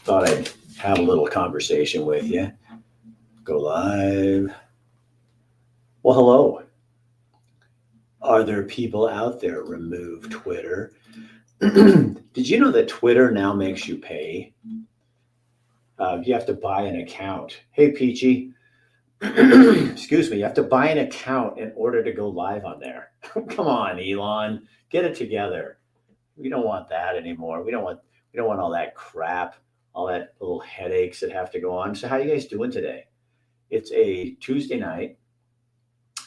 thought I'd have a little conversation with you. Go live. Well, hello. Are there people out there? Remove Twitter. Did you know that Twitter now makes you pay? You have to buy an account. Hey, Peachy. Excuse me. You have to buy an account in order to go live on there. Come on, Elon. Get it together. We don't want that anymore. We don't want all that crap, all that little headaches that have to go on. So how you guys doing today? It's a Tuesday night,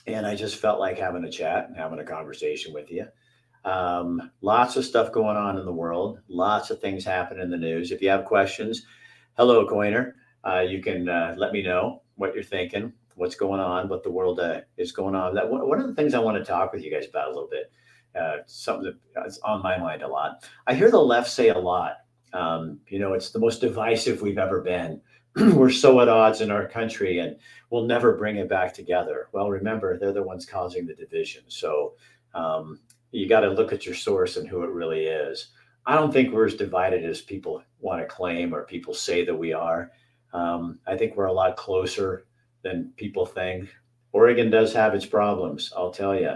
and I just felt like having a chat and having a conversation with you. Lots of stuff going on in the world, lots of things happen in the news. If you have questions, hello, Coiner. You can let me know what you're thinking, what's going on, what the world is going on. That one of the things I want to talk with you guys about a little bit. Something that's on my mind a lot. I hear the left say a lot. It's the most divisive we've ever been. We're so at odds in our country, and we'll never bring it back together. Well, remember, they're the ones causing the division. So you got to look at your source and who it really is. I don't think we're as divided as people want to claim or people say that we are. I think we're a lot closer than people think. Oregon does have its problems, I'll tell you.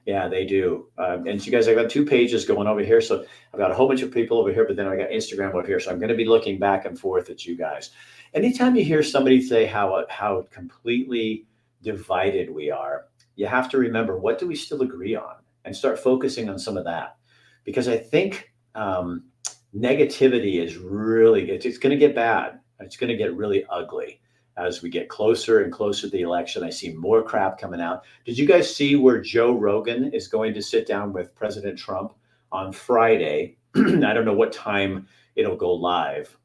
Yeah, they do. And so you guys, I've got 2 pages going over here. So I've got a whole bunch of people over here, but then I got Instagram over here. So I'm going to be looking back and forth at you guys. Anytime you hear somebody say how completely divided we are, you have to remember, what do we still agree on, and start focusing on some of that. Because I think negativity is really, it's going to get bad. It's going to get really ugly. As we get closer and closer to the election, I see more crap coming out. Did you guys see where Joe Rogan is going to sit down with President Trump on Friday? I don't know what time it'll go live,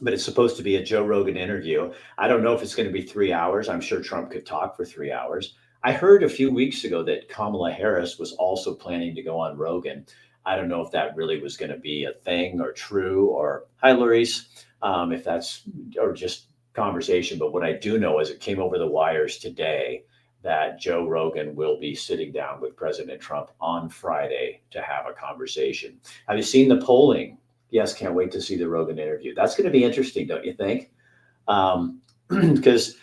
but it's supposed to be a Joe Rogan interview. I don't know if it's going to be 3 hours. I'm sure Trump could talk for 3 hours. I heard a few weeks ago that Kamala Harris was also planning to go on Rogan. I don't know if that really was going to be a thing or true, or hi, Larice, if that's, or just conversation. But what I do know is it came over the wires today that Joe Rogan will be sitting down with President Trump on Friday to have a conversation. Have you seen the polling? Yes, can't wait to see the Rogan interview. That's going to be interesting, don't you think? Because,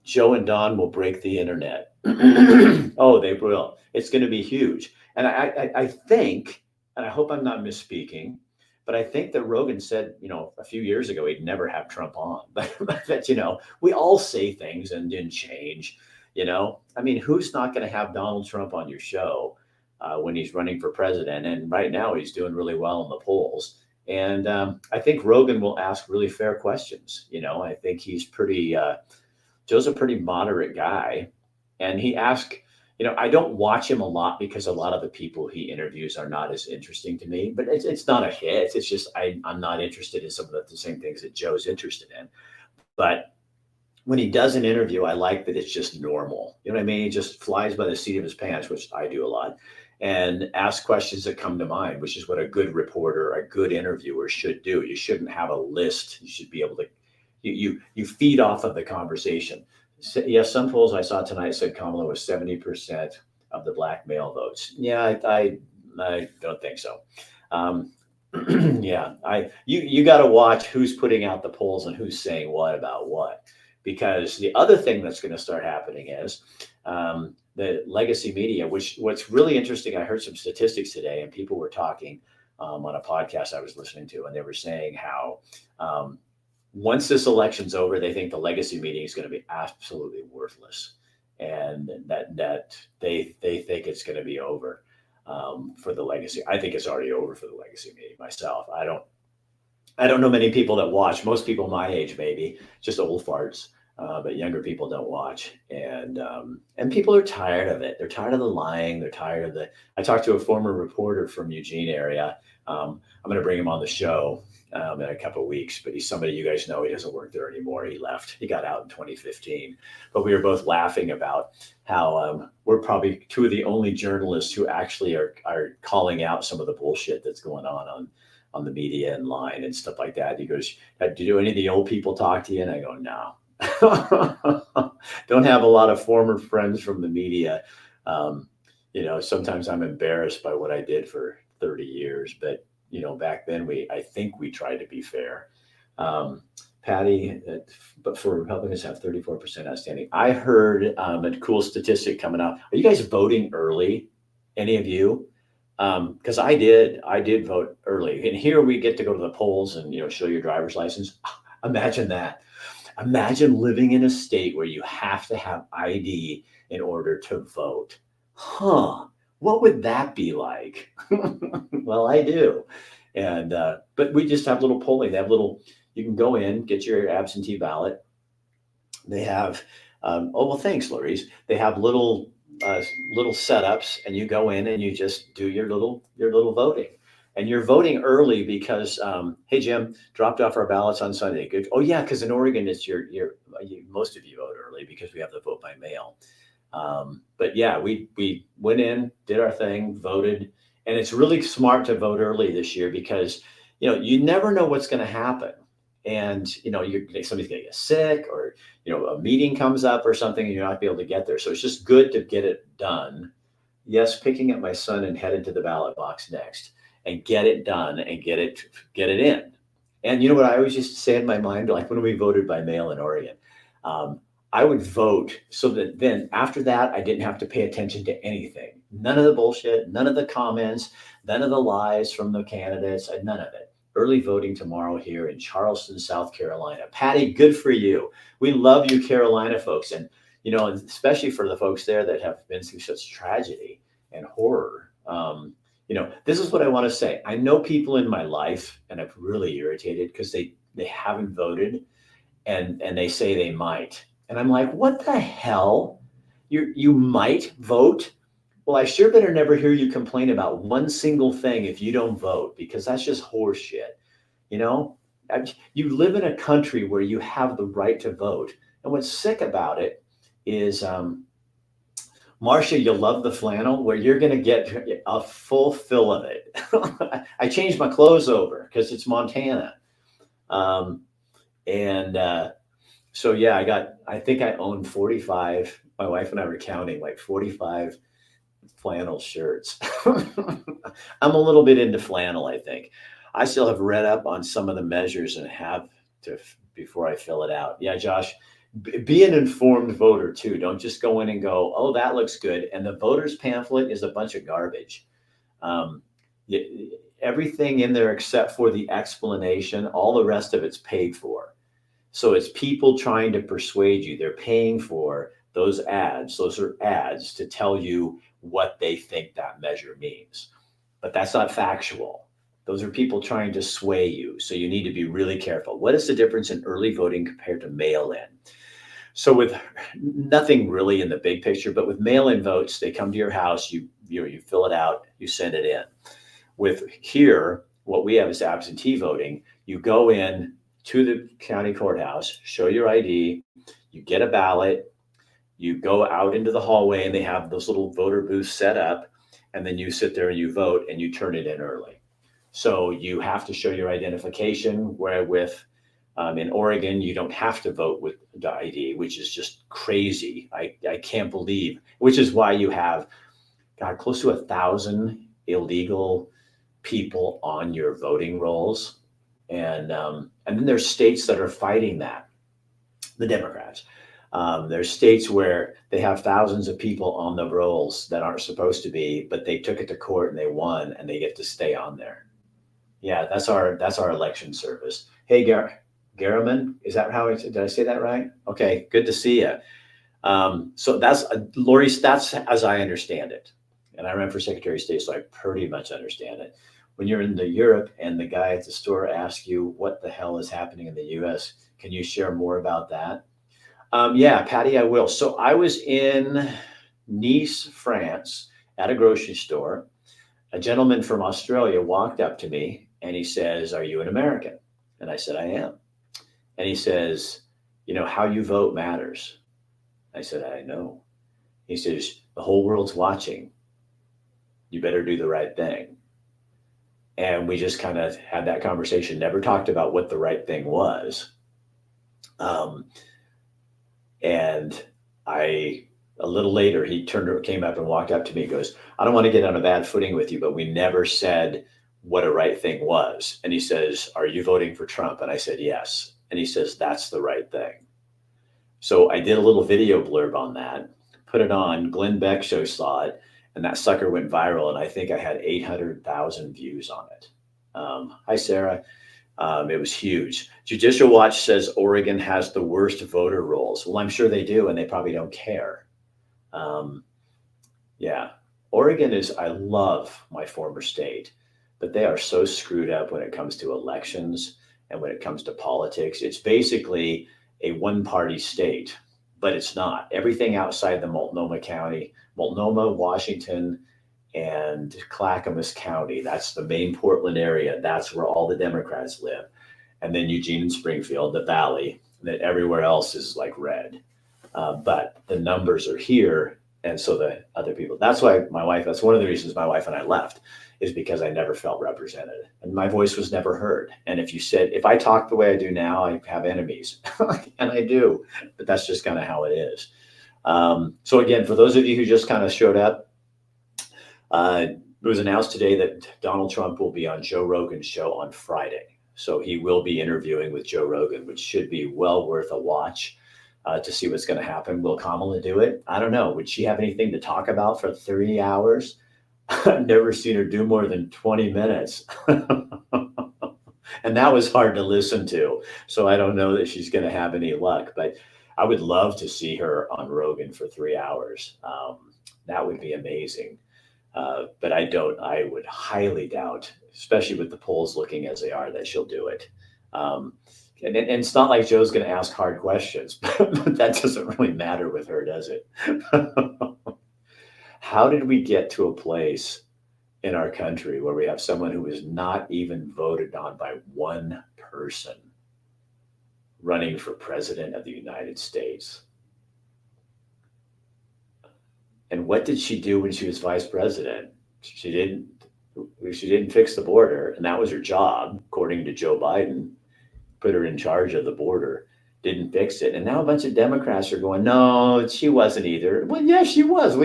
Joe and Don will break the internet. Oh, they will. It's going to be huge. And I think, and I hope I'm not misspeaking, but I think that Rogan said, a few years ago, he'd never have Trump on. But we all say things and didn't change. I mean, who's not going to have Donald Trump on your show when he's running for president? And right now he's doing really well in the polls. And I think Rogan will ask really fair questions. I think he's Joe's a pretty moderate guy. And he asked, I don't watch him a lot because a lot of the people he interviews are not as interesting to me, but it's not a hit. It's just, I'm not interested in some of the same things that Joe's interested in. But when he does an interview, I like that it's just normal. You know what I mean? He just flies by the seat of his pants, which I do a lot, and asks questions that come to mind, which is what a good reporter, a good interviewer should do. You shouldn't have a list. You should be able to, you feed off of the conversation. Yes, some polls I saw tonight said Kamala was 70% of the black male votes. Yeah, I don't think so. Yeah, you got to watch who's putting out the polls and who's saying what about what, because the other thing that's going to start happening is the legacy media. What's really interesting, I heard some statistics today, and people were talking on a podcast I was listening to, and they were saying how once this election's over, they think the legacy media is going to be absolutely worthless, and that they think it's going to be over for the legacy. I think it's already over for the legacy media myself. I don't know many people that watch. Most people my age, maybe just old farts, but younger people don't watch, and people are tired of it. They're tired of the lying. They're tired of I talked to a former reporter from Eugene area. I'm going to bring him on the show in a couple of weeks, but he's somebody you guys know. He doesn't work there anymore. He left. He got out in 2015. But we were both laughing about how we're probably 2 of the only journalists who actually are calling out some of the bullshit that's going on the media and line and stuff like that. He goes, "Do any of the old people talk to you?" And I go, "No." Don't have a lot of former friends from the media. Sometimes I'm embarrassed by what I did for 30 years, but back then I think we tried to be fair. Um, Patty, but for Republicans have 34% outstanding. I heard a cool statistic coming out. Are you guys voting early? Any of you? Because I did vote early, and here we get to go to the polls and show your driver's license. Imagine that. Imagine living in a state where you have to have ID in order to vote. Huh? What would that be like? Well, I do, and but we just have little polling. They have little. You can go in, get your absentee ballot. They have. Oh well, thanks, Lori's. They have uh, little setups, and you go in and you just do your little voting. And you're voting early because, hey Jim, dropped off our ballots on Sunday. Good. Oh yeah, because in Oregon it's most of you vote early because we have the vote by mail. But yeah, we went in, did our thing, voted, and it's really smart to vote early this year because you never know what's going to happen, and somebody's going to get sick, or a meeting comes up or something, and you're not be able to get there. So it's just good to get it done. Yes, picking up my son and headed to the ballot box next, and get it done and get it in. And you know what I always used to say in my mind, like when we voted by mail in Oregon. Um, I would vote so that then after that, I didn't have to pay attention to anything. None of the bullshit, none of the comments, none of the lies from the candidates, none of it. Early voting tomorrow here in Charleston, South Carolina. Patty, good for you. We love you, Carolina folks. And, especially for the folks there that have been through such tragedy and horror. This is what I want to say. I know people in my life, and I'm really irritated because they haven't voted, and they say they might. And I'm like, what the hell? You might vote? Well, I sure better never hear you complain about one single thing if you don't vote, because that's just horse shit. You know, you live in a country where you have the right to vote. And what's sick about it is, Marcia, you'll love the flannel, where you're going to get a full fill of it. I changed my clothes over because it's Montana. And so, yeah, I think I own 45. My wife and I were counting like 45 flannel shirts. I'm a little bit into flannel, I think. I still have read up on some of the measures and have to before I fill it out. Yeah, Josh, be an informed voter too. Don't just go in and go, oh, that looks good. And the voter's pamphlet is a bunch of garbage. Um, Everything in there except for the explanation, all the rest of it's paid for. So it's people trying to persuade you. They're paying for those ads. Those are ads to tell you what they think that measure means. But that's not factual. Those are people trying to sway you. So you need to be really careful. What is the difference in early voting compared to mail-in? So with nothing really in the big picture, but with mail-in votes, they come to your house, you fill it out, you send it in. With here, what we have is absentee voting. You go in to the county courthouse, show your ID, you get a ballot, you go out into the hallway, and they have those little voter booths set up, and then you sit there and you vote and you turn it in early. So you have to show your identification, where in Oregon, you don't have to vote with the ID, which is just crazy. I can't believe, which is why you have close to 1,000 illegal people on your voting rolls. And then there's states that are fighting that, the Democrats. There's states where they have thousands of people on the rolls that aren't supposed to be, but they took it to court and they won, and they get to stay on there. Yeah, that's our election service. Hey, Garriman, is that how did I say that right? Okay, good to see you. So that's Lori. That's as I understand it, and I ran for Secretary of State, so I pretty much understand it. When you're in Europe and the guy at the store asks you what the hell is happening in the U.S., can you share more about that? Yeah, Patty, I will. So I was in Nice, France, at a grocery store. A gentleman from Australia walked up to me and he says, "Are you an American?" And I said, "I am." And he says, "How you vote matters." I said, "I know." He says, "The whole world's watching. You better do the right thing." And we just kind of had that conversation, never talked about what the right thing was. And a little later, he came up and walked up to me and goes, "I don't want to get on a bad footing with you, but we never said what a right thing was. And he says, "Are you voting for Trump?" And I said, "Yes." And he says, "That's the right thing." So I did a little video blurb on that, put it on. Glenn Beck show saw it, and that sucker went viral. And I think I had 800,000 views on it. Hi, Sarah. It was huge. Judicial Watch says Oregon has the worst voter rolls. Well, I'm sure they do, and they probably don't care. Yeah, Oregon is, I love my former state, but they are so screwed up when it comes to elections and when it comes to politics. It's basically a one party state, but it's not. Everything outside the Multnomah County, Multnomah, Washington, and Clackamas County, that's the main Portland area. That's where all the Democrats live. And then Eugene and Springfield, the Valley, and then everywhere else is like red. But the numbers are here. And so the other people, that's why my wife, that's one of the reasons my wife and I left, is because I never felt represented and my voice was never heard. And if I talk the way I do now, I have enemies and I do, but that's just kind of how it is. So again, for those of you who just kind of showed up, it was announced today that Donald Trump will be on Joe Rogan's show on Friday. So he will be interviewing with Joe Rogan, which should be well worth a watch. To see what's going to happen. Will Kamala do it? I don't know. Would she have anything to talk about for 3 hours? I've never seen her do more than 20 minutes. And that was hard to listen to. So I don't know that she's going to have any luck, but I would love to see her on Rogan for 3 hours. That would be amazing. But I would highly doubt, especially with the polls looking as they are, that she'll do it. And it's not like Joe's going to ask hard questions, but that doesn't really matter with her, does it? How did we get to a place in our country where we have someone who is not even voted on by one person running for president of the United States? And what did she do when she was vice president? She didn't fix the border, and that was her job, according to Joe Biden. Put her in charge of the border, didn't fix it. And now a bunch of Democrats are going, no, she wasn't either. Well, yeah, she was.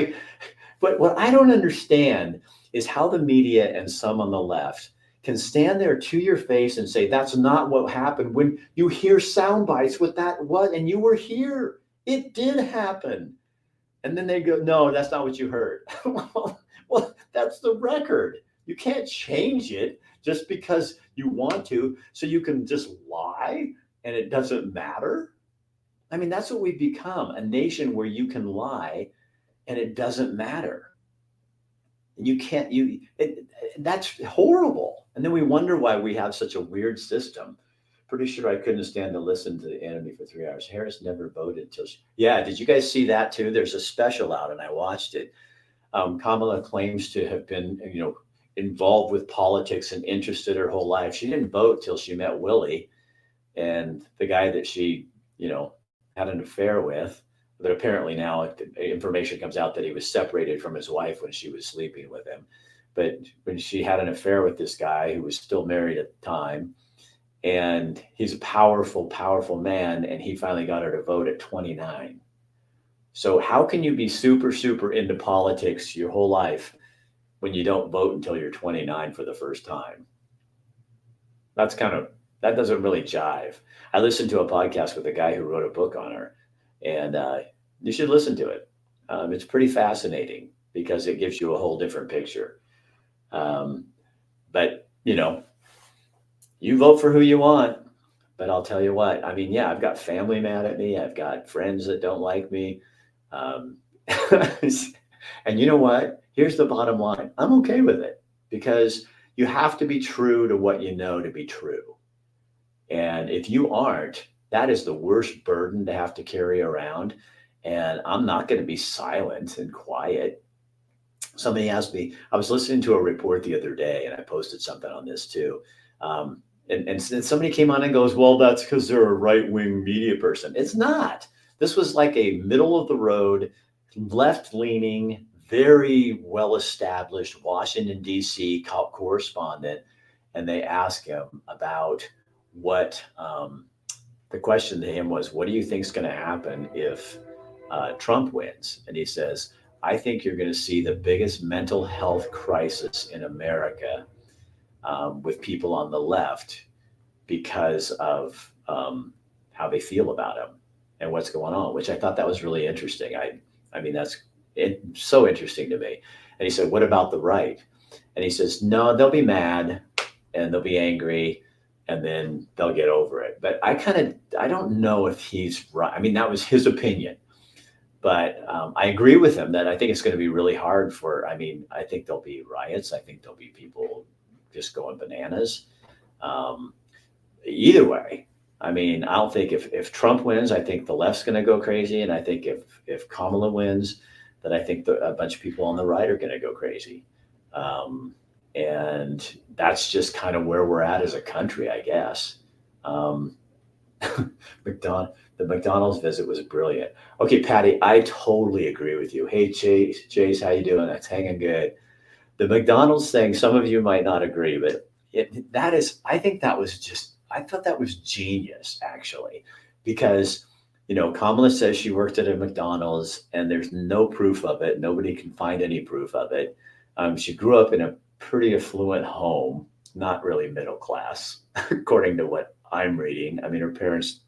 But what I don't understand is how the media and some on the left can stand there to your face and say, that's not what happened, when you hear sound bites with that, and you were here. It did happen. And then they go, no, that's not what you heard. Well, that's the record. You can't change it just because you want to, so you can just lie and it doesn't matter. I mean, that's what we've become, a nation where you can lie and it doesn't matter. You can't, that's horrible. And then we wonder why we have such a weird system. Pretty sure I couldn't stand to listen to the enemy for 3 hours. Harris never voted till yeah. Did you guys see that too? There's a special out and I watched it. Kamala claims to have been, involved with politics and interested her whole life. She didn't vote till she met Willie, and the guy that she, had an affair with. But apparently now information comes out that he was separated from his wife when she was sleeping with him. But when she had an affair with this guy who was still married at the time, and he's a powerful, powerful man, and he finally got her to vote at 29. So how can you be super, super into politics your whole life when you don't vote until you're 29 for the first time? That doesn't really jive. I listened to a podcast with a guy who wrote a book on her, and you should listen to it. It's pretty fascinating because it gives you a whole different picture. But, you vote for who you want, but I'll tell you what, I mean, yeah, I've got family mad at me. I've got friends that don't like me. And you know what? Here's the bottom line. I'm okay with it because you have to be true to what you know to be true. And if you aren't, that is the worst burden to have to carry around. And I'm not going to be silent and quiet. Somebody asked me, I was listening to a report the other day and I posted something on this too. And somebody came on and goes, well, that's because they're a right-wing media person. It's not. This was like a middle of the road, left-leaning, very well-established Washington, D.C. correspondent. And they asked him about what the question to him was, what do you think is going to happen if Trump wins? And he says, I think you're going to see the biggest mental health crisis in America with people on the left because of how they feel about him and what's going on, which I thought that was really interesting. I mean, so interesting to me. And he said, "What about the right?" And he says, "No, they'll be mad and they'll be angry and then they'll get over it." But I don't know if he's right. I mean, that was his opinion. But I agree with him that I think it's going to be really hard I mean, I think there'll be riots. I think there'll be people just going bananas. Um, Either way, I mean, I don't think if Trump wins, I think the left's going to go crazy. And I think if Kamala wins, then I think a bunch of people on the right are going to go crazy. Um, and that's just kind of where we're at as a country, I guess. Um, the McDonald's visit was brilliant. Okay, Patty, I totally agree with you. Hey, Chase, how you doing? That's hanging good. The McDonald's thing, some of you might not agree, but I thought that was genius, actually, because, Kamala says she worked at a McDonald's and there's no proof of it. Nobody can find any proof of it. She grew up in a pretty affluent home, not really middle class, according to what I'm reading. I mean, her parents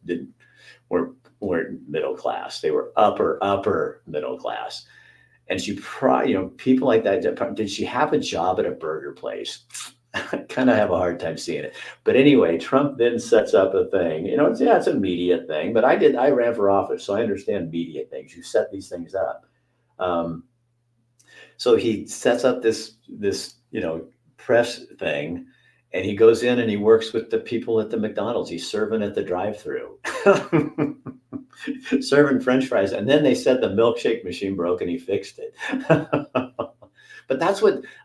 weren't middle class. They were upper middle class. And she probably, people like that, did she have a job at a burger place? I kind of have a hard time seeing it. But anyway, Trump then sets up a thing. It's a media thing, but I ran for office, so I understand media things. You set these things up. Um, so he sets up this press thing, and he goes in and he works with the people at the McDonald's. He's serving at the drive-through, serving French fries, and then they said the milkshake machine broke, and he fixed it. But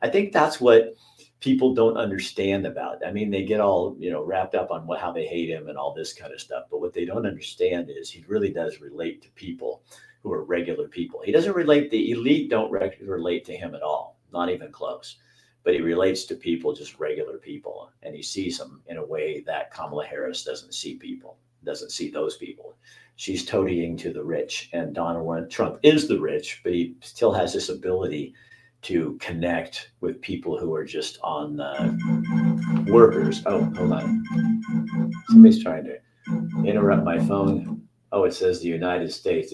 I think that's what people don't understand about. I mean, they get all wrapped up on how they hate him and all this kind of stuff. But what they don't understand is he really does relate to people who are regular people. He doesn't relate. The elite don't relate to him at all, not even close. But he relates to people, just regular people, and he sees them in a way that Kamala Harris doesn't see those people. She's toadying to the rich, and Donald Trump is the rich, but he still has this ability to connect with people who are just on workers. Oh, hold on. Somebody's trying to interrupt my phone. Oh, it says the United States.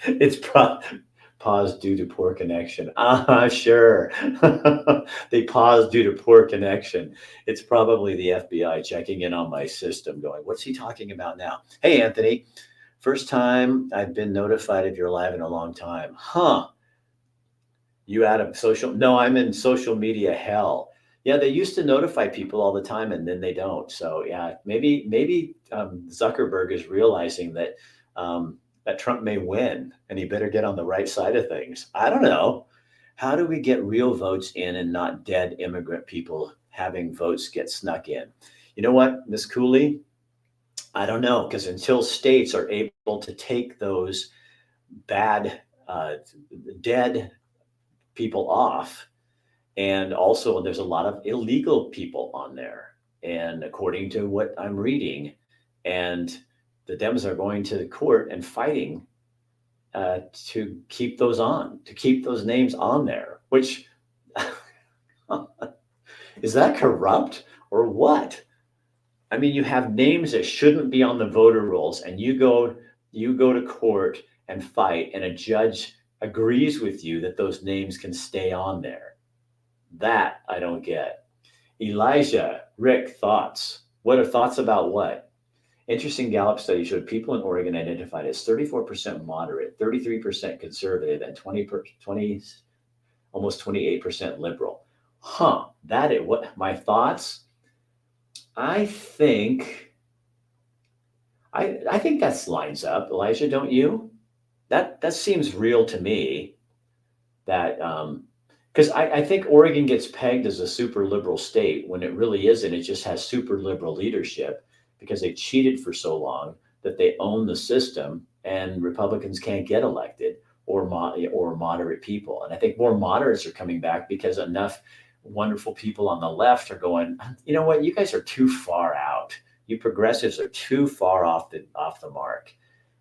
It's paused due to poor connection. Sure. They paused due to poor connection. It's probably the FBI checking in on my system going, what's he talking about now? Hey, Anthony, first time I've been notified if you're live in a long time. Huh. You out of social? No, I'm in social media hell. Yeah, they used to notify people all the time, and then they don't. So yeah, maybe Zuckerberg is realizing that that Trump may win, and he better get on the right side of things. I don't know. How do we get real votes in and not dead immigrant people having votes get snuck in? You know what, Miss Cooley? I don't know, because until states are able to take those bad, dead people off, and also there's a lot of illegal people on there, and according to what I'm reading, and the Dems are going to the court and fighting to keep those names on there, which is that corrupt or what? I mean, you have names that shouldn't be on the voter rolls, and you go to court and fight, and a judge agrees with you that those names can stay on there. That I don't get. Elijah, Rick, thoughts? What are thoughts about what? Interesting Gallup study showed people in Oregon identified as 34% moderate, 33% conservative, and 20, almost 28% liberal. Huh, that is what my thoughts? I think that lines up, Elijah, don't you? That seems real to me. That because I think Oregon gets pegged as a super liberal state when it really isn't. It just has super liberal leadership because they cheated for so long that they own the system, and Republicans can't get elected, or moderate people. And I think more moderates are coming back because enough wonderful people on the left are going, you know what, you guys are too far out. You progressives are too far off the mark,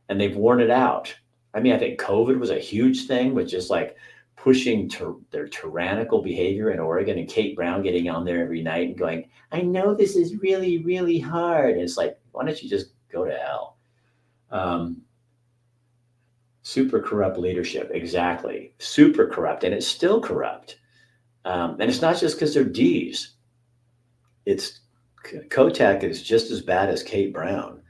and they've worn it out. I mean, I think COVID was a huge thing with just like pushing their tyrannical behavior in Oregon, and Kate Brown getting on there every night and going, I know this is really, really hard. And it's like, why don't you just go to hell? Super corrupt leadership. Exactly. Super corrupt. And it's still corrupt. And it's not just because they're D's. It's Kotek is just as bad as Kate Brown.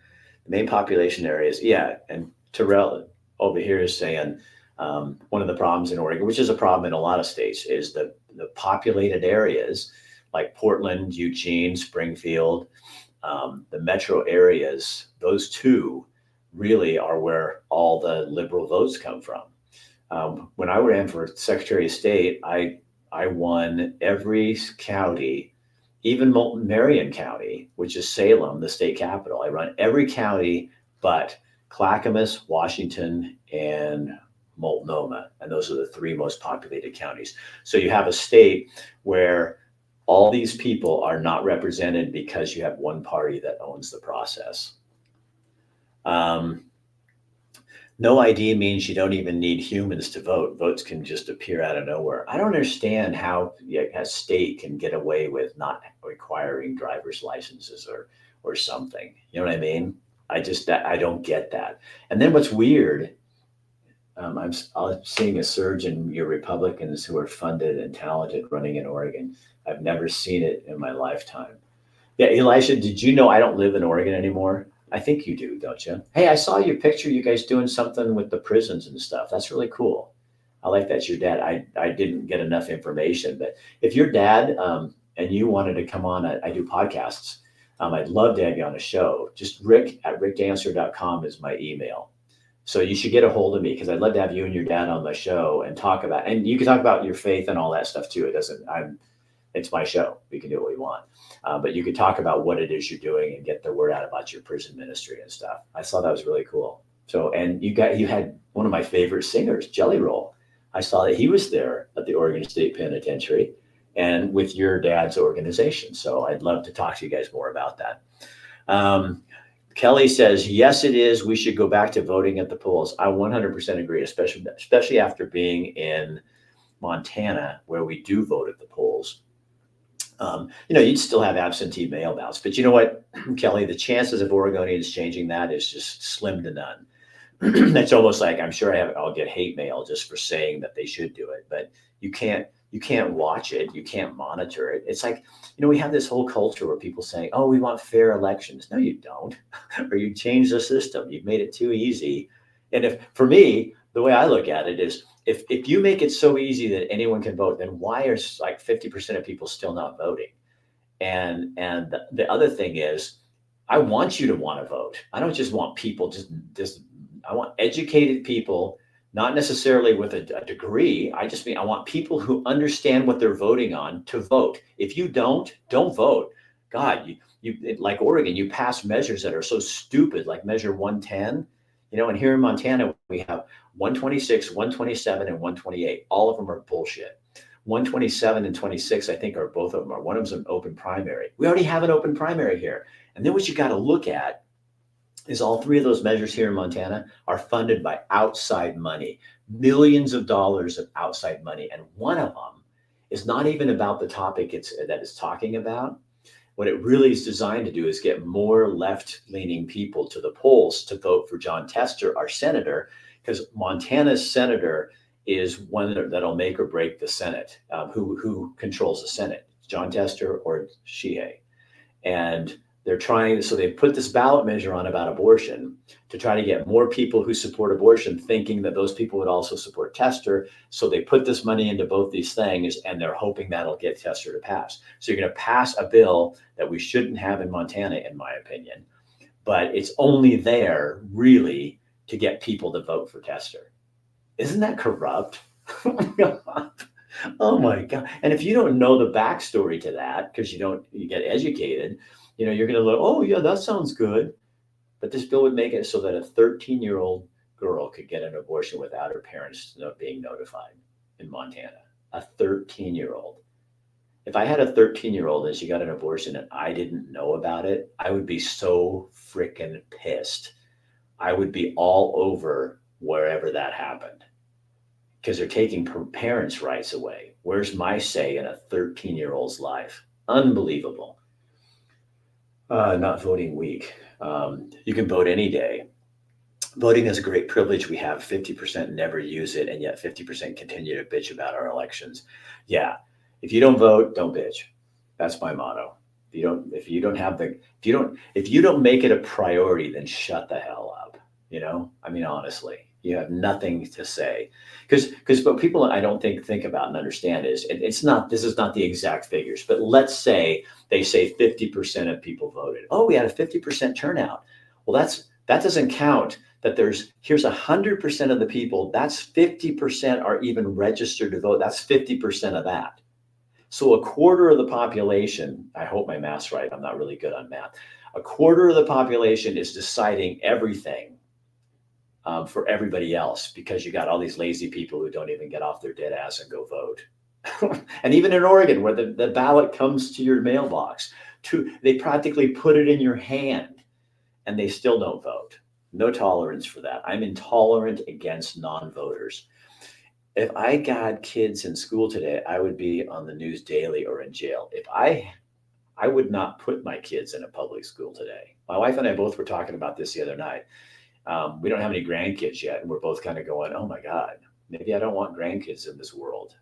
The main population areas. Yeah. And Terrell over here is saying, one of the problems in Oregon, which is a problem in a lot of states, is the populated areas like Portland, Eugene, Springfield, the metro areas. Those two really are where all the liberal votes come from. When I ran for Secretary of State, I won every county, even Marion County, which is Salem, the state capital. I run every county but Clackamas, Washington, and Multnomah, and those are the three most populated counties. So you have a state where all these people are not represented because you have one party that owns the process. No ID means you don't even need humans to vote. Votes can just appear out of nowhere. I don't understand how a state can get away with not requiring driver's licenses or something. You know what I mean? I don't get that. And then what's weird, I'm seeing a surge in your Republicans who are funded and talented running in Oregon. I've never seen it in my lifetime. Yeah, Elisha, did you know I don't live in Oregon anymore? I think you do, don't you? Hey, I saw your picture. You guys doing something with the prisons and stuff. That's really cool. I like that's your dad. I didn't get enough information, but if your dad and you wanted to come on, I do podcasts. I'd love to have you on a show. Just rick@rickdancer.com is my email. So you should get a hold of me because I'd love to have you and your dad on my show and talk about, and you can talk about your faith and all that stuff too. It's my show. We can do what we want. But you could talk about what it is you're doing and get the word out about your prison ministry and stuff. I saw that was really cool. So, and you had one of my favorite singers, Jelly Roll. I saw that he was there at the Oregon State Penitentiary and with your dad's organization. So I'd love to talk to you guys more about that. Kelly says, yes, it is. We should go back to voting at the polls. I 100% agree, especially after being in Montana, where we do vote at the polls. You'd still have absentee mail ballots, but you know what, Kelly, the chances of Oregonians changing that is just slim to none. That's almost like, I'm sure I'll get hate mail just for saying that they should do it, but you can't watch it. You can't monitor it. It's like, we have this whole culture where people saying, oh, we want fair elections. No, you don't. Or you change the system. You've made it too easy. And for me, the way I look at it is, if you make it so easy that anyone can vote, then why are like 50% of people still not voting? And the other thing is, I want you to want to vote. I don't just want people I want educated people, not necessarily with a degree. I just mean I want people who understand what they're voting on to vote. If you don't vote. God, you like Oregon, you pass measures that are so stupid, like Measure 110. And here in Montana, we have 126, 127, and 128. All of them are bullshit. 127 and 26, I think, are both of them. One of them is an open primary. We already have an open primary here. And then what you got to look at is all three of those measures here in Montana are funded by outside money, millions of dollars of outside money. And one of them is not even about the topic that it's talking about. What it really is designed to do is get more left-leaning people to the polls to vote for Jon Tester, our senator, because Montana's senator is one that'll make or break the Senate. Who controls the Senate, Jon Tester or Sheehy? And so they put this ballot measure on about abortion to try to get more people who support abortion, thinking that those people would also support Tester. So they put this money into both these things, and they're hoping that'll get Tester to pass. So you're going to pass a bill that we shouldn't have in Montana, in my opinion, but it's only there really to get people to vote for Tester. Isn't that corrupt? Oh my God. And if you don't know the backstory to that, because you get educated, you're going to look, oh yeah, that sounds good. But this bill would make it so that a 13-year-old girl could get an abortion without her parents being notified in Montana. A 13-year-old. If I had a 13-year-old and she got an abortion and I didn't know about it, I would be so freaking pissed. I would be all over wherever that happened. because they're taking parents' rights away. Where's my say in a 13-year-old's life? Unbelievable. Not voting week. You can vote any day. Voting is a great privilege we have. 50% never use it, and yet 50% continue to bitch about our elections. Yeah, if you don't vote, don't bitch. That's my motto. If you don't make it a priority, then shut the hell up. I mean, honestly, you have nothing to say. Because what people I don't think about and understand is this is not the exact figures, but let's say they say 50% of people voted. Oh, we had a 50% turnout. Well, that doesn't count that here's 100% of the people, that's 50% are even registered to vote. That's 50% of that. So a quarter of the population, I hope my math's right, I'm not really good on math. A quarter of the population is deciding everything for everybody else, because you got all these lazy people who don't even get off their dead ass and go vote. And even in Oregon, where the ballot comes to your mailbox, they practically put it in your hand and they still don't vote. No tolerance for that. I'm intolerant against non-voters. If I got kids in school today, I would be on the news daily or in jail. If I would not put my kids in a public school today. My wife and I both were talking about this the other night. We don't have any grandkids yet, and we're both kind of going, "Oh my God, maybe I don't want grandkids in this world."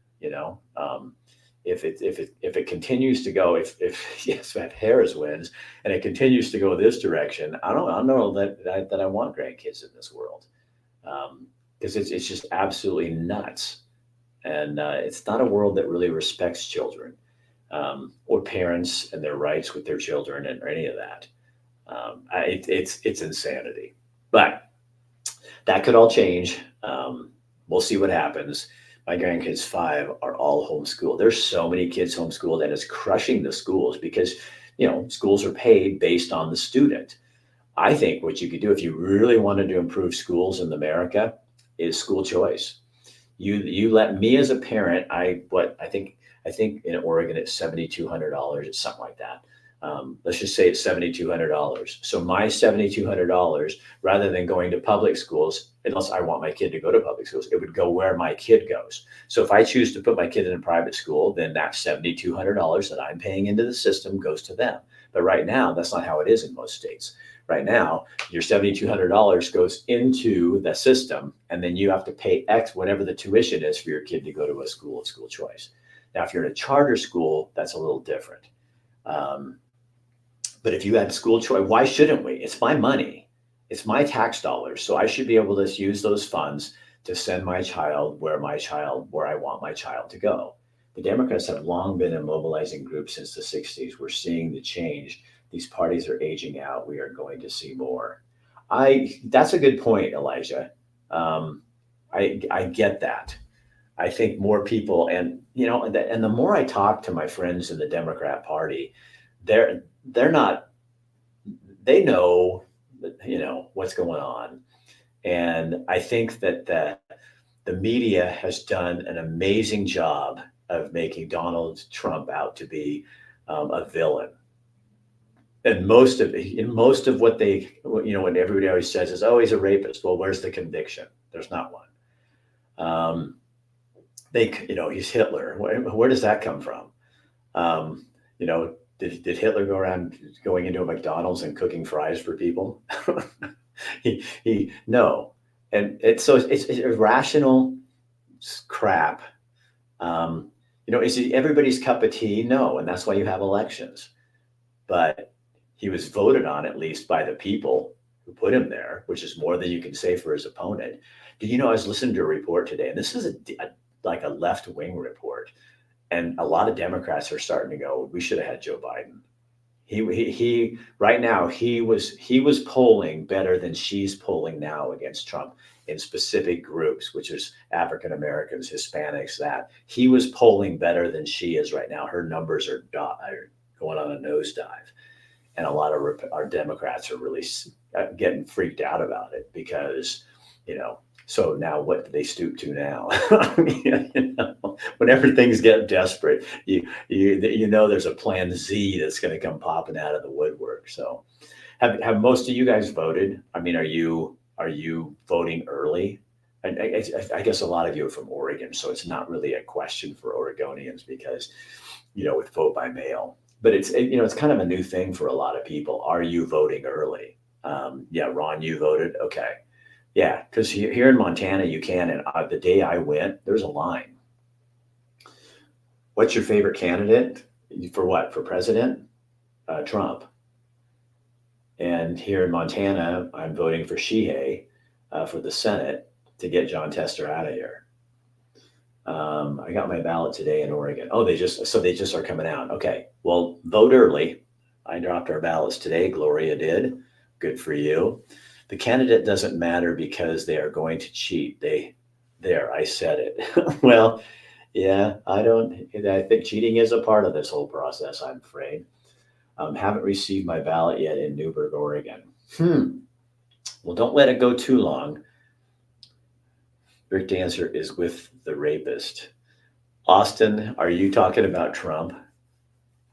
If it continues to go, if Harris wins and it continues to go this direction, I don't know that I want grandkids in this world, because it's just absolutely nuts, and it's not a world that really respects children, or parents and their rights with their children, or any of that. It's insanity, but that could all change. We'll see what happens. My grandkids 5 are all homeschooled. There's so many kids homeschooled, and it's crushing the schools because, schools are paid based on the student. I think what you could do if you really wanted to improve schools in America is school choice. You let me as a parent, I think in Oregon it's $7,200. It's something like that. Let's just say it's $7,200. So my $7,200, rather than going to public schools, unless I want my kid to go to public schools, it would go where my kid goes. So if I choose to put my kid in a private school, then that $7,200 that I'm paying into the system goes to them. But right now, that's not how it is in most states. Right now, your $7,200 goes into the system, and then you have to pay X, whatever the tuition is, for your kid to go to a school of school choice. Now, if you're in a charter school, that's a little different. But if you had school choice, why shouldn't we? It's my money. It's my tax dollars. So I should be able to use those funds to send my child where I want my child to go. The Democrats have long been a mobilizing group since the 60s. We're seeing the change. These parties are aging out. We are going to see more. That's a good point, Elijah. I get that. I think more people, and the more I talk to my friends in the Democrat Party, they know what's going on. And I think that the media has done an amazing job of making Donald Trump out to be a villain. And most of what when everybody always says is, "Oh, he's a rapist." Well, where's the conviction? There's not one. He's Hitler. Where does that come from? Did Hitler go around going into a McDonald's and cooking fries for people? No. And it's irrational crap. Is it everybody's cup of tea? No. And that's why you have elections. But he was voted on, at least by the people who put him there, which is more than you can say for his opponent. I was listening to a report today, and this is like a left-wing report. And a lot of Democrats are starting to go, we should have had Joe Biden. He right now, he was polling better than she's polling now against Trump in specific groups, which is African Americans, Hispanics, that he was polling better than she is right now. Her numbers are going on a nosedive. And a lot of our Democrats are really getting freaked out about it because, so now what do they stoop to now? Whenever things get desperate, there's a plan Z that's going to come popping out of the woodwork. So have most of you guys voted? I mean, are you voting early? And I guess a lot of you are from Oregon, so it's not really a question for Oregonians because, with vote by mail. But it's kind of a new thing for a lot of people. Are you voting early? Yeah, Ron, you voted. Okay. Yeah, because here in Montana, you can. And the day I went, there's a line. What's your favorite candidate? For what? For president? Trump. And here in Montana, I'm voting for Sheehy for the Senate to get Jon Tester out of here. I got my ballot today in Oregon. Oh, they just are coming out. Okay, well, vote early. I dropped our ballots today. Gloria did. Good for you. The candidate doesn't matter because they are going to cheat. I said it. Well, yeah, I think cheating is a part of this whole process, I'm afraid. Haven't received my ballot yet in Newberg, Oregon. Well, don't let it go too long. Rick Dancer is with the rapist. Austin, are you talking about Trump?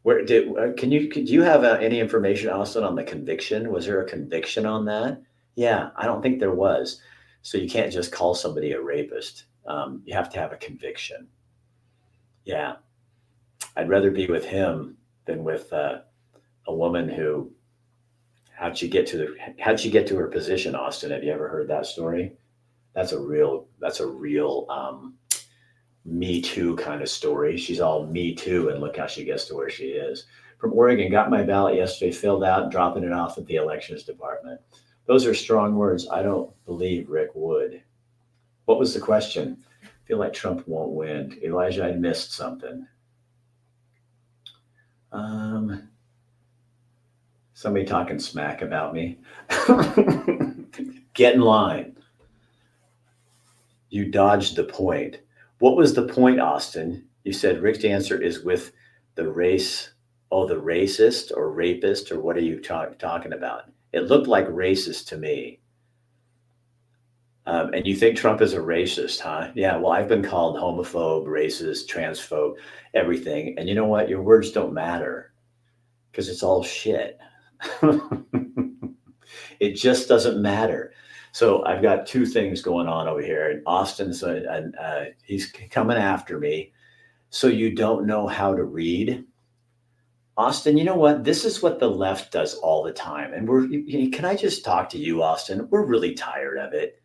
Do you have any information, Austin, on the conviction? Was there a conviction on that? Yeah, I don't think there was. So you can't just call somebody a rapist. You have to have a conviction. Yeah, I'd rather be with him than with a woman who. How'd she get to her position, Austin? Have you ever heard that story? That's a real Me Too kind of story. She's all Me Too, and look how she gets to where she is. From Oregon, got my ballot yesterday, filled out, and dropping it off at the elections department. Those are strong words. I don't believe Rick would. What was the question? I feel like Trump won't win. Elijah, I missed something. Somebody talking smack about me. Get in line. You dodged the point. What was the point, Austin? You said Rick Dancer is with the race. Oh, the racist or rapist, or what are you talking about? It looked like racist to me. And you think Trump is a racist, huh? Yeah, well, I've been called homophobe, racist, transphobe, everything. And you know what? Your words don't matter because it's all shit. It just doesn't matter. So I've got two things going on over here. And Austin's he's coming after me. So you don't know how to read. Austin, you know what? This is what the left does all the time. And can I just talk to you, Austin? We're really tired of it.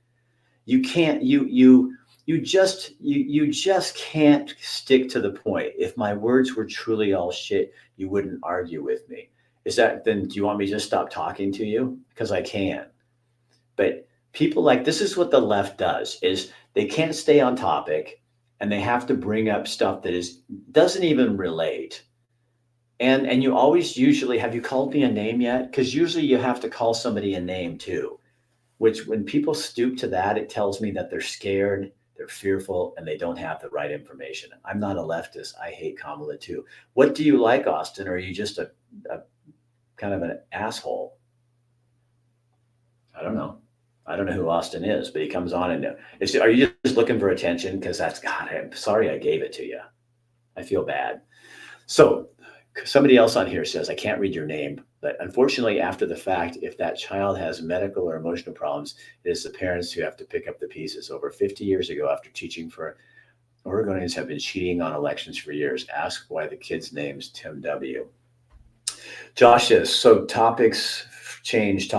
You can't, you just can't stick to the point. If my words were truly all shit, you wouldn't argue with me. Then do you want me to just stop talking to you? Because I can. But people this is what the left does, is they can't stay on topic and they have to bring up stuff that doesn't even relate. And you always usually, have you called me a name yet? Because usually you have to call somebody a name too, which when people stoop to that, it tells me that they're scared, they're fearful, and they don't have the right information. I'm not a leftist. I hate Kamala too. What do you like, Austin? Or are you just a kind of an asshole? I don't know. I don't know who Austin is, but he comes on and are you just looking for attention? Because God, I'm sorry I gave it to you. I feel bad. So somebody else on here says, I can't read your name, but unfortunately, after the fact, if that child has medical or emotional problems, it is the parents who have to pick up the pieces. Over 50 years ago, after teaching for Oregonians have been cheating on elections for years. Ask why the kid's name's Tim W. Josh says, so topics change.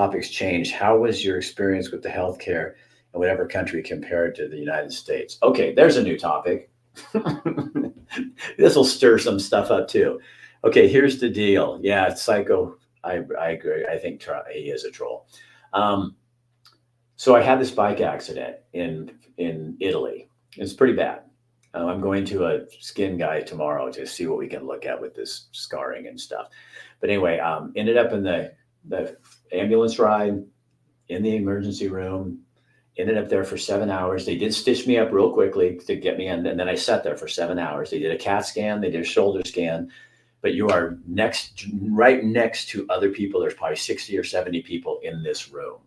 How was your experience with the healthcare in whatever country compared to the United States? Okay, there's a new topic. This will stir some stuff up too. Okay, here's the deal. Yeah, it's Psycho. I agree. I think he is a troll. So I had this bike accident in Italy. It's pretty bad. I'm going to a skin guy tomorrow to see what we can look at with this scarring and stuff. But anyway, ended up in the ambulance ride, in the emergency room, ended up there for 7 hours. They did stitch me up real quickly to get me in. And then I sat there for 7 hours. They did a CAT scan. They did a shoulder scan. But you are right next to other people. There's probably 60 or 70 people in this room.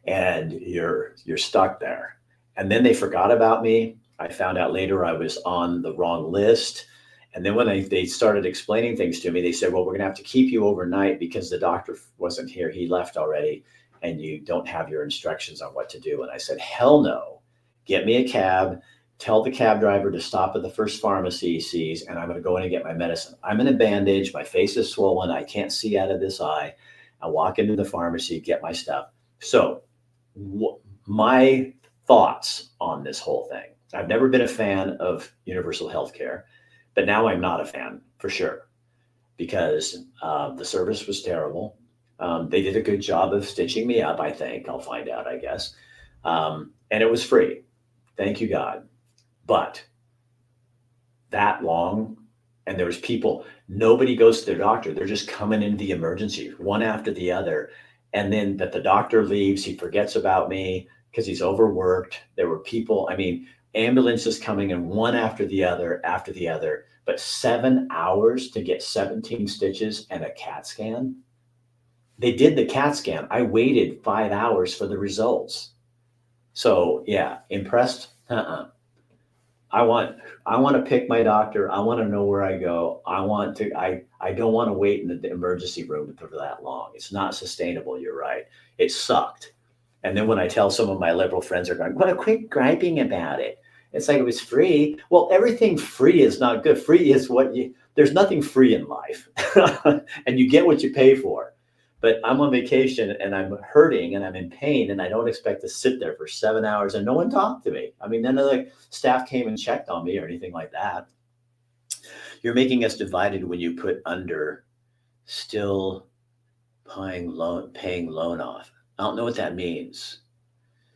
And you're stuck there. And then they forgot about me. I found out later I was on the wrong list. And then when they started explaining things to me, they said, well, we're going to have to keep you overnight because the doctor wasn't here. He left already. and you don't have your instructions on what to do. And I said, hell no, get me a cab. Tell the cab driver to stop at the first pharmacy he sees, and I'm going to go in and get my medicine. I'm in a bandage. My face is swollen. I can't see out of this eye. I walk into the pharmacy, get my stuff. So my thoughts on this whole thing. I've never been a fan of universal health care, but now I'm not a fan for sure, because the service was terrible. They did a good job of stitching me up, I think. I'll find out, I guess. And it was free. Thank you, God. But that long, and there was people, nobody goes to their doctor. They're just coming into the emergency, one after the other. And then that the doctor leaves, he forgets about me because he's overworked. There were people, I mean, ambulances coming in one after the other, but 7 hours to get 17 stitches and a CAT scan. They did the CAT scan. I waited 5 hours for the results. So yeah, impressed? I want to pick my doctor. I want to know where I go. I don't want to wait in the emergency room for that long. It's not sustainable. You're right. It sucked. And then when I tell some of my liberal friends are going, well, quit griping about it. It's like it was free. Well, everything free is not good. Free is there's nothing free in life. And you get what you pay for. But I'm on vacation and I'm hurting and I'm in pain, and I don't expect to sit there for 7 hours and no one talked to me. I mean, none of the staff came and checked on me or anything like that. You're making us divided when you put under still paying loan off. I don't know what that means.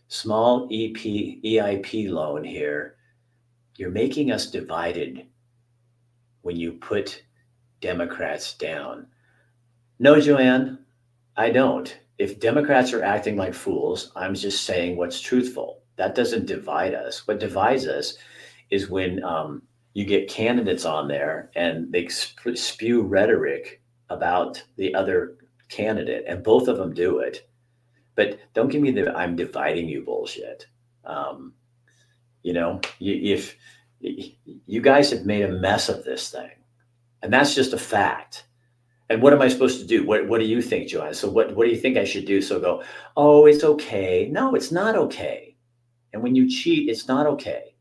Small EIP loan here. You're making us divided when you put Democrats down. No, Joanne, I don't. If Democrats are acting like fools, I'm just saying what's truthful. That doesn't divide us. What divides us is when you get candidates on there and they spew rhetoric about the other candidate, and both of them do it. But don't give me the I'm dividing you bullshit. If you guys have made a mess of this thing, and that's just a fact. And what am I supposed to do? What do you think, Joanne? So what do you think I should do? So go, oh, it's okay. No, it's not okay. And when you cheat, it's not okay.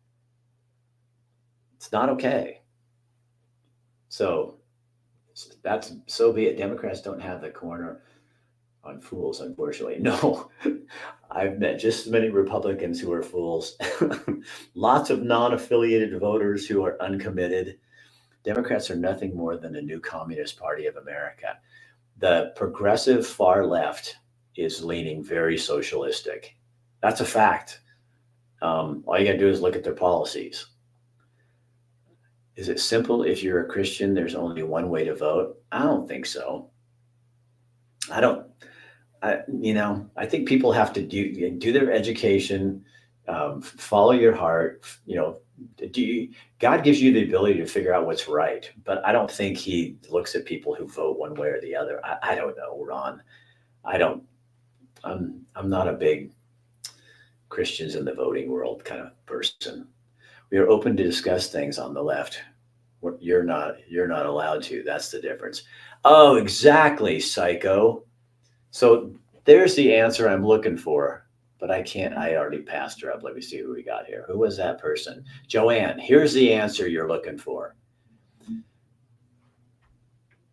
It's not okay. So so be it. Democrats don't have the corner on fools, unfortunately. No, I've met just as many Republicans who are fools. Lots of non-affiliated voters who are uncommitted. Democrats are nothing more than a new Communist Party of America. The progressive far left is leaning very socialistic. That's a fact. All you got to do is look at their policies. Is it simple? If you're a Christian, there's only one way to vote? I don't think so. I think people have to do their education, follow your heart, God gives you the ability to figure out what's right, but I don't think he looks at people who vote one way or the other. I don't know, Ron. I'm not a big Christians in the voting world kind of person. We are open to discuss things on the left. You're not allowed to. That's the difference. Oh, exactly, psycho. So there's the answer I'm looking for. But I can't, I already passed her up. Let me see who we got here. Who was that person? Joanne, here's the answer you're looking for.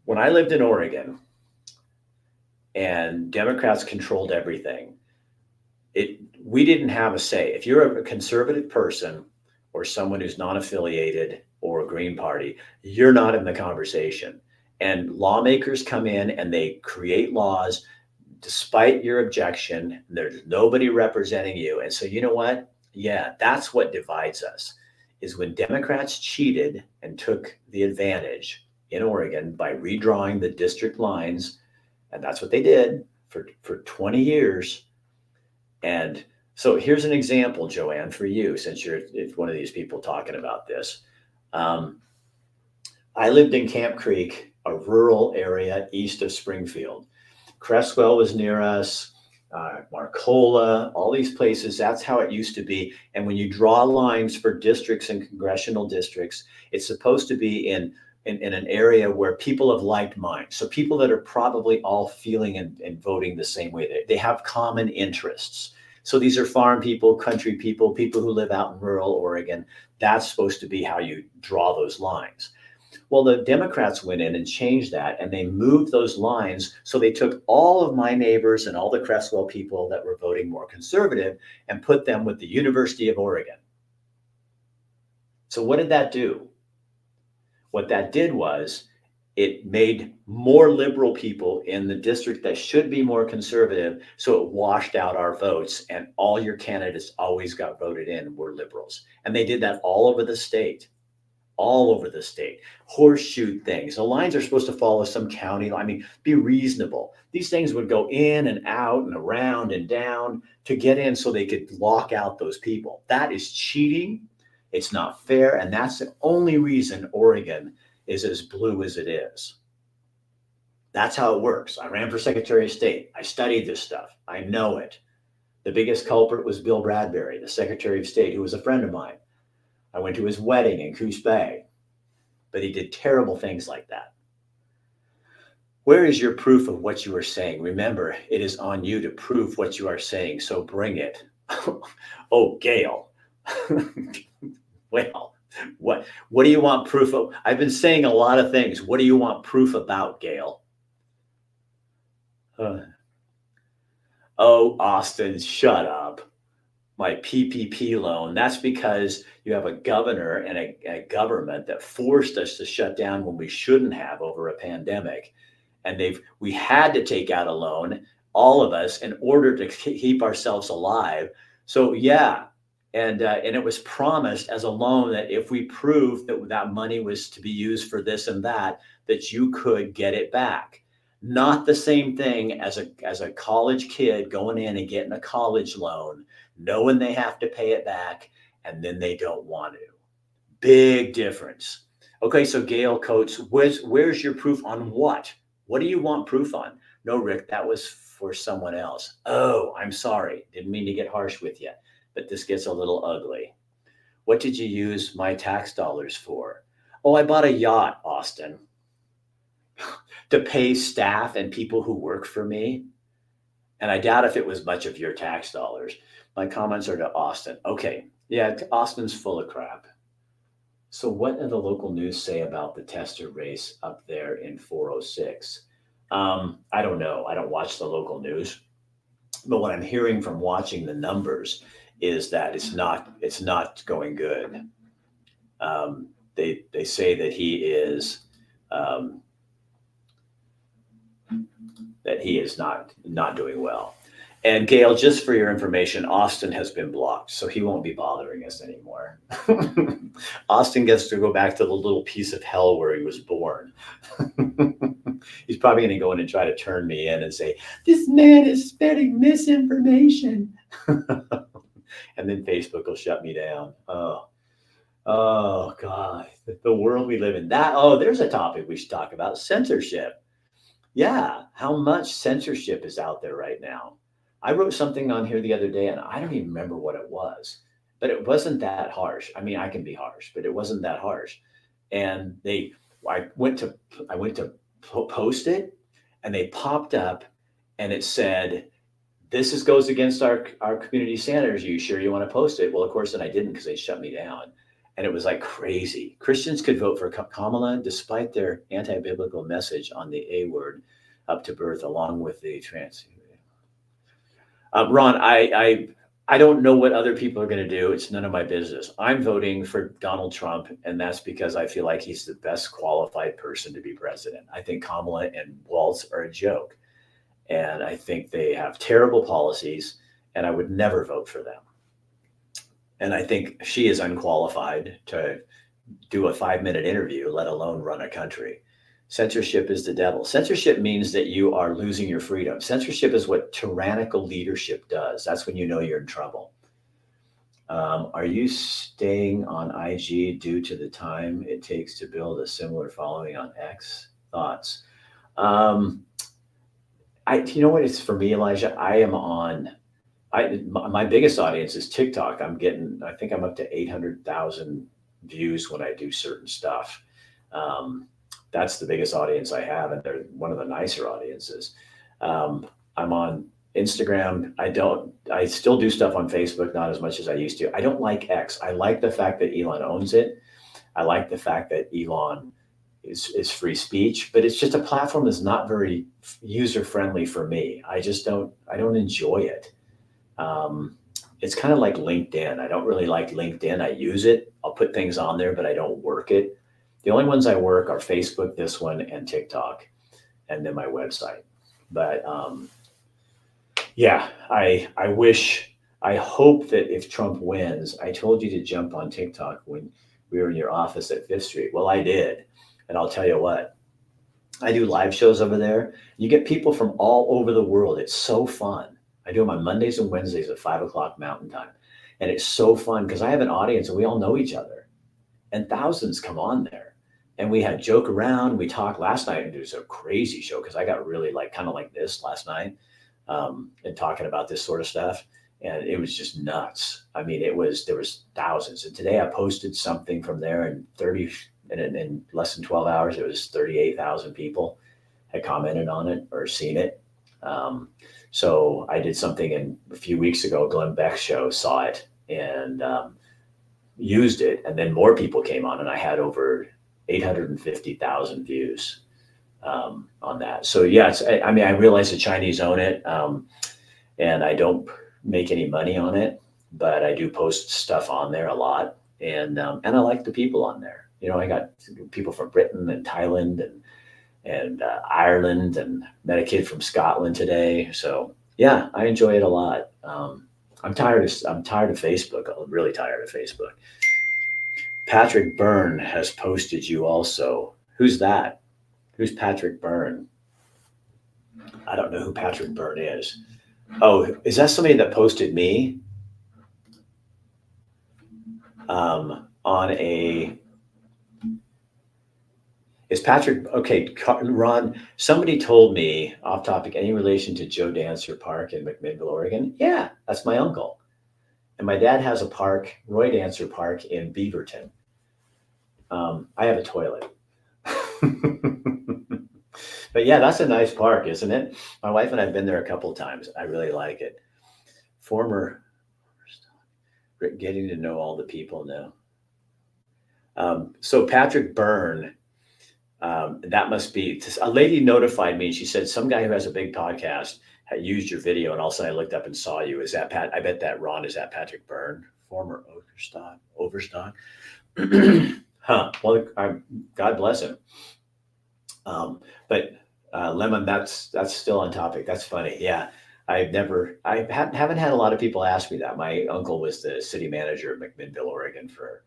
When I lived in Oregon and Democrats controlled everything, we didn't have a say. If you're a conservative person or someone who's non-affiliated or a Green Party, you're not in the conversation. And lawmakers come in and they create laws despite your objection. There's nobody representing you. And so you know what? Yeah, that's what divides us, is when Democrats cheated and took the advantage in Oregon by redrawing the district lines. And that's what they did for 20 years. And so here's an example, Joanne, for you, since you're one of these people talking about this. I lived in Camp Creek, a rural area east of Springfield. Creswell was near us, Marcola, all these places. That's how it used to be. And when you draw lines for districts and congressional districts, it's supposed to be in in an area where people of like minds, so people that are probably all feeling and voting the same way. They have common interests. So these are farm people, country people, people who live out in rural Oregon. That's supposed to be how you draw those lines. Well, the Democrats went in and changed that, and they moved those lines. So they took all of my neighbors and all the Creswell people that were voting more conservative and put them with the University of Oregon. So what did that do? What that did was it made more liberal people in the district that should be more conservative. So it washed out our votes, and all your candidates always got voted in were liberals. And they did that all over the state. All over the state. Horseshoe things. The lines are supposed to follow some county line. I mean, be reasonable. These things would go in and out and around and down to get in so they could lock out those people. That is cheating. It's not fair. And that's the only reason Oregon is as blue as it is. That's how it works. I ran for Secretary of State. I studied this stuff. I know it. The biggest culprit was Bill Bradbury, the Secretary of State, who was a friend of mine. I went to his wedding in Coos Bay, but he did terrible things like that. Where is your proof of what you are saying? Remember, it is on you to prove what you are saying, so bring it. Oh, Gail. Well, what do you want proof of? I've been saying a lot of things. What do you want proof about, Gail? Oh, Austin, shut up. My PPP loan. That's because you have a governor and a government that forced us to shut down when we shouldn't have over a pandemic. And we had to take out a loan, all of us, in order to keep ourselves alive. So yeah. And it was promised as a loan that if we proved that that money was to be used for this and that you could get it back. Not the same thing as a college kid going in and getting a college loan, knowing they have to pay it back, and then they don't want to. Big difference. Okay, so Gail Coates, where's your proof on what? What do you want proof on? No, Rick, that was for someone else. Oh, I'm sorry. Didn't mean to get harsh with you, but this gets a little ugly. What did you use my tax dollars for? Oh, I bought a yacht, Austin, to pay staff and people who work for me. And I doubt if it was much of your tax dollars. My comments are to Austin. Okay, yeah, Austin's full of crap. So what did the local news say about the tester race up there in 406? I don't know. I don't watch the local news. But what I'm hearing from watching the numbers is that it's not going good. They say that he is not doing well. And Gail, just for your information, Austin has been blocked, so he won't be bothering us anymore. Austin gets to go back to the little piece of hell where he was born. He's probably going to go in and try to turn me in and say, this man is spreading misinformation. And then Facebook will shut me down. Oh God, the world we live in. There's a topic we should talk about: censorship. Yeah, how much censorship is out there right now? I wrote something on here the other day, and I don't even remember what it was, but it wasn't that harsh. I mean, I can be harsh, but it wasn't that harsh. And I went to post it, and they popped up, and it said, "This goes against our community standards. Are you sure you want to post it?" Well, of course, then I didn't, because they shut me down. And it was like crazy. Christians could vote for Kamala despite their anti-biblical message on the A word up to birth, along with the trans. Ron, I don't know what other people are going to do. It's none of my business. I'm voting for Donald Trump, and that's because I feel like he's the best qualified person to be president. I think Kamala and Walz are a joke, and I think they have terrible policies, and I would never vote for them. And I think she is unqualified to do a 5-minute interview, let alone run a country. Censorship is the devil. Censorship means that you are losing your freedom. Censorship is what tyrannical leadership does. That's when you know you're in trouble. Are you staying on IG due to the time it takes to build a similar following on X? Thoughts? You know what it's for me, Elijah? I am on. My biggest audience is TikTok. I think I'm up to 800,000 views when I do certain stuff. that's the biggest audience I have, and they're one of the nicer audiences. I'm on Instagram. I still do stuff on Facebook, not as much as I used to. I don't like X. I like the fact that Elon owns it. I like the fact that Elon is free speech, but it's just a platform that's not very user friendly for me. I don't enjoy it. Um, it's kind of like LinkedIn. I don't really like LinkedIn. I use it. I'll put things on there, but I don't work it. The only ones I work are Facebook, this one, and TikTok, and then my website. But yeah, I hope that if Trump wins, I told you to jump on TikTok when we were in your office at Fifth Street. Well, I did. And I'll tell you what, I do live shows over there. You get people from all over the world. It's so fun. I do them on Mondays and Wednesdays at 5 o'clock Mountain Time. And it's so fun because I have an audience and we all know each other. And thousands come on there. And we had joke around. We talked last night, and it was a crazy show because I got really like kind of like this last night, and talking about this sort of stuff. And it was just nuts. I mean, there was thousands. And today I posted something from there, and in less than 12 hours, it was 38,000 people had commented on it or seen it. So I did something a few weeks ago. Glenn Beck's show saw it and used it, and then more people came on, and I had over 850,000 views on that. So yeah, I mean, I realize the Chinese own it, and I don't make any money on it, but I do post stuff on there a lot, and I like the people on there. You know, I got people from Britain and Thailand and Ireland, and met a kid from Scotland today. So yeah, I enjoy it a lot. I'm tired of Facebook. I'm really tired of Facebook. Patrick Byrne has posted you also. Who's that? Who's Patrick Byrne? I don't know who Patrick Byrne is. Oh, is that somebody that posted me on a? Is Patrick okay? Ron, somebody told me off topic. Any relation to Joe Dancer Park in McMinnville, Oregon? Yeah, that's my uncle. And my dad has a park, Roy Dancer Park in Beaverton. I have a toilet. But yeah, that's a nice park, isn't it? My wife and I have been there a couple of times. I really like it. Former, getting to know all the people now. So Patrick Byrne, that must be, a lady notified me. She said some guy who has a big podcast had used your video, and all of a sudden I looked up and saw you. Is that Pat? I bet that Ron, is that Patrick Byrne, former Overstock? Huh. Well, God bless him. But Lemon, that's still on topic. That's funny. Yeah, haven't had a lot of people ask me that. My uncle was the city manager of McMinnville, Oregon for,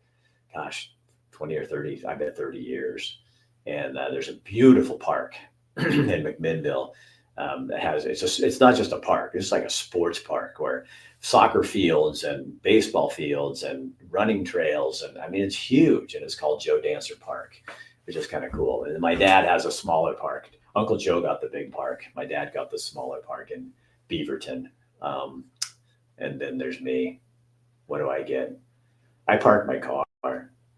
gosh, 20 or 30, I bet 30 years. And there's a beautiful park in McMinnville that has, it's not just a park. It's like a sports park where soccer fields and baseball fields and running trails. And I mean, it's huge, and it's called Joe Dancer Park, which is kind of cool. And my dad has a smaller park. Uncle Joe got the big park. My dad got the smaller park in Beaverton. And then there's me. What do I get? I park my car,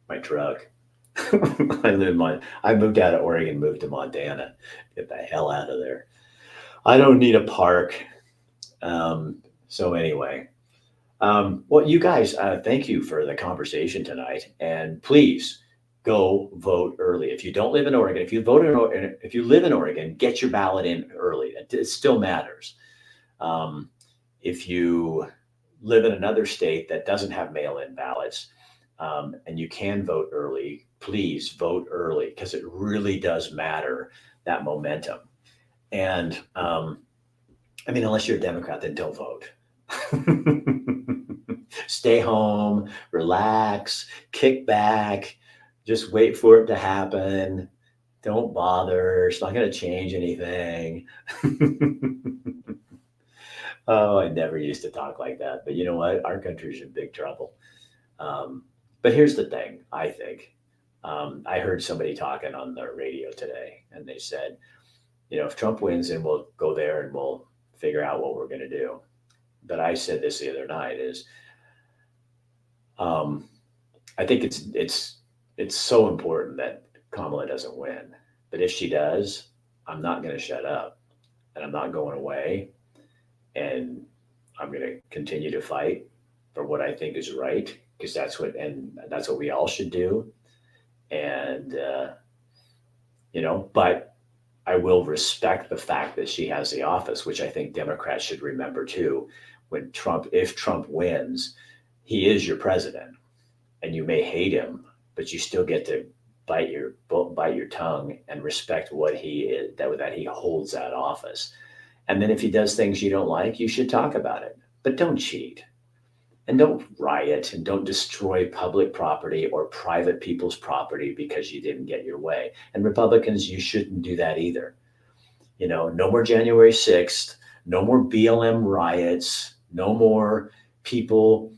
my truck. I moved out of Oregon, moved to Montana. Get the hell out of there. I don't need a park. So anyway, well, you guys, thank you for the conversation tonight. And please go vote early. If you don't live in Oregon, if you live in Oregon, get your ballot in early. It still matters. If you live in another state that doesn't have mail-in ballots, and you can vote early, please vote early, because it really does matter, that momentum. And I mean, unless you're a Democrat, then don't vote. Stay home, relax, kick back, just wait for it to happen. Don't bother. It's not going to change anything. Oh, I never used to talk like that. But you know what? Our country's in big trouble. But here's the thing, I think. I heard somebody talking on the radio today, and they said, if Trump wins, then we'll go there and we'll figure out what we're going to do. But I said this the other night is, I think it's so important that Kamala doesn't win. But if she does, I'm not going to shut up, and I'm not going away, and I'm going to continue to fight for what I think is right, because that's what we all should do. And, but I will respect the fact that she has the office, which I think Democrats should remember too. If Trump wins, he is your president, and you may hate him, but you still get to bite your tongue and respect what he is, that he holds that office. And then if he does things you don't like, you should talk about it, but don't cheat. And don't riot and don't destroy public property or private people's property because you didn't get your way. And Republicans, you shouldn't do that either. No more January 6th, no more BLM riots, no more people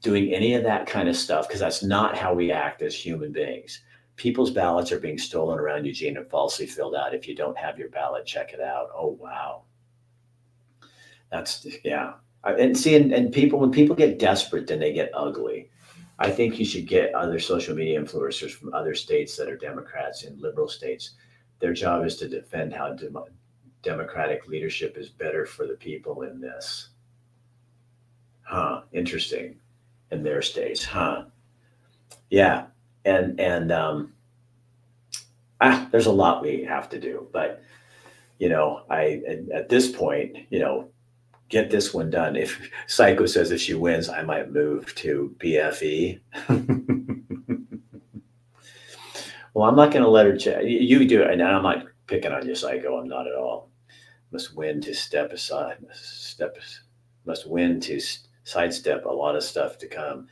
doing any of that kind of stuff, because that's not how we act as human beings. People's ballots are being stolen around Eugene and falsely filled out. If you don't have your ballot, check it out. Oh, wow. Yeah. And see, and when people get desperate, then they get ugly. I think you should get other social media influencers from other states that are Democrats in liberal states. Their job is to defend how democratic leadership is better for the people in this. Interesting. In their states. Yeah. And there's a lot we have to do, but at this point, get this one done. If Psycho says if she wins, I might move to BFE. Well, I'm not going to let her chat. You do it, and I'm not picking on you, Psycho. I'm not at all. Must win to step aside. Must win to sidestep a lot of stuff to come.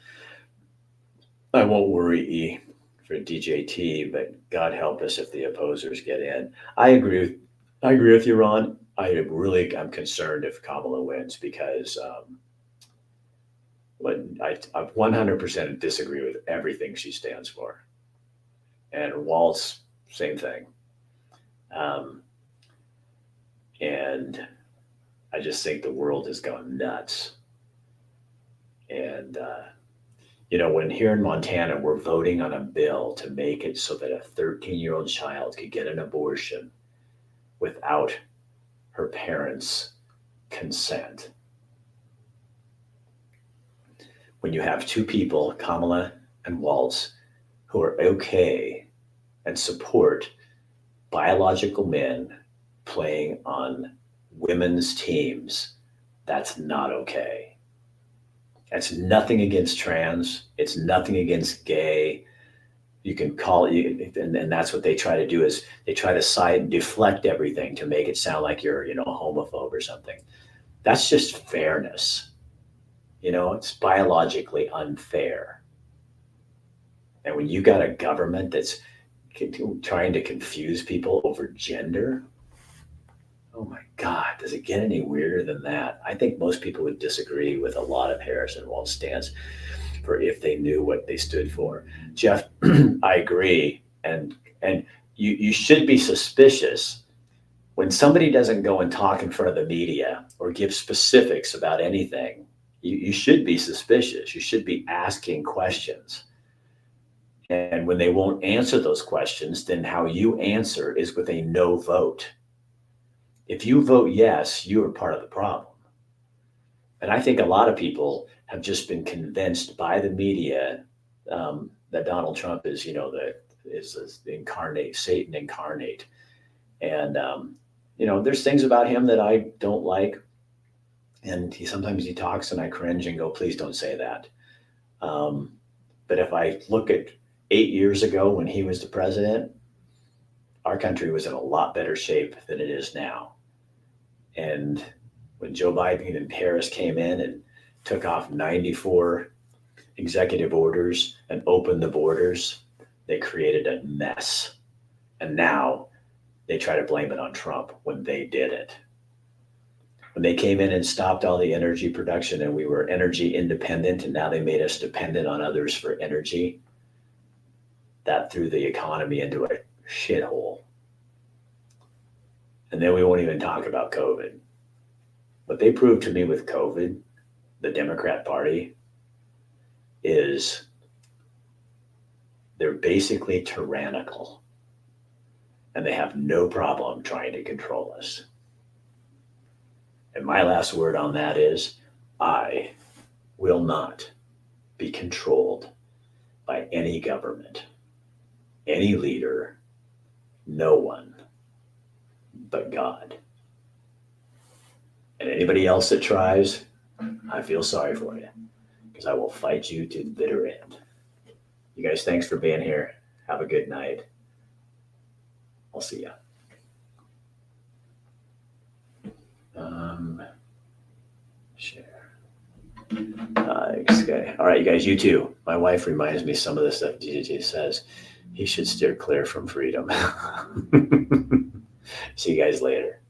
I won't worry, E, for DJT, but God help us if the opposers get in. I agree with you, Ron. I'm concerned if Kamala wins, because I 100% disagree with everything she stands for. And Waltz, same thing. And I just think the world has gone nuts. And, when here in Montana, we're voting on a bill to make it so that a 13-year-old child could get an abortion without her parents' consent. When you have two people, Kamala and Waltz, who are okay and support biological men playing on women's teams, that's not okay. It's nothing against trans. It's nothing against gay. You can call it, and that's what they try to do, is they try to deflect everything to make it sound like you're, a homophobe or something. That's just fairness. It's biologically unfair. And when you got a government that's trying to confuse people over gender, oh my God, does it get any weirder than that? I think most people would disagree with a lot of Harrison Waltz stance for if they knew what they stood for. Jeff, I agree. And you should be suspicious when somebody doesn't go and talk in front of the media or give specifics about anything. You should be suspicious. You should be asking questions. And when they won't answer those questions, then how you answer is with a no vote. If you vote yes, you are part of the problem. And I think a lot of people have just been convinced by the media that Donald Trump is, is the incarnate, Satan incarnate. And, there's things about him that I don't like. And sometimes he talks and I cringe and go, please don't say that. But if I look at 8 years ago when he was the president, our country was in a lot better shape than it is now. And when Joe Biden and Harris came in and took off 94 executive orders and opened the borders, they created a mess. And now they try to blame it on Trump when they did it. When they came in and stopped all the energy production and we were energy independent, and now they made us dependent on others for energy, that threw the economy into a shithole. And then we won't even talk about COVID. What they proved to me with COVID, the Democrat Party, is they're basically tyrannical. and they have no problem trying to control us. And my last word on that is, I will not be controlled by any government, any leader, no one but God. And anybody else that tries, I feel sorry for you, because I will fight you to the bitter end. You guys, thanks for being here. Have a good night. I'll see ya. Share. Okay. All right, you guys, you too. My wife reminds me some of the stuff Jesus says. He should steer clear from freedom. See you guys later.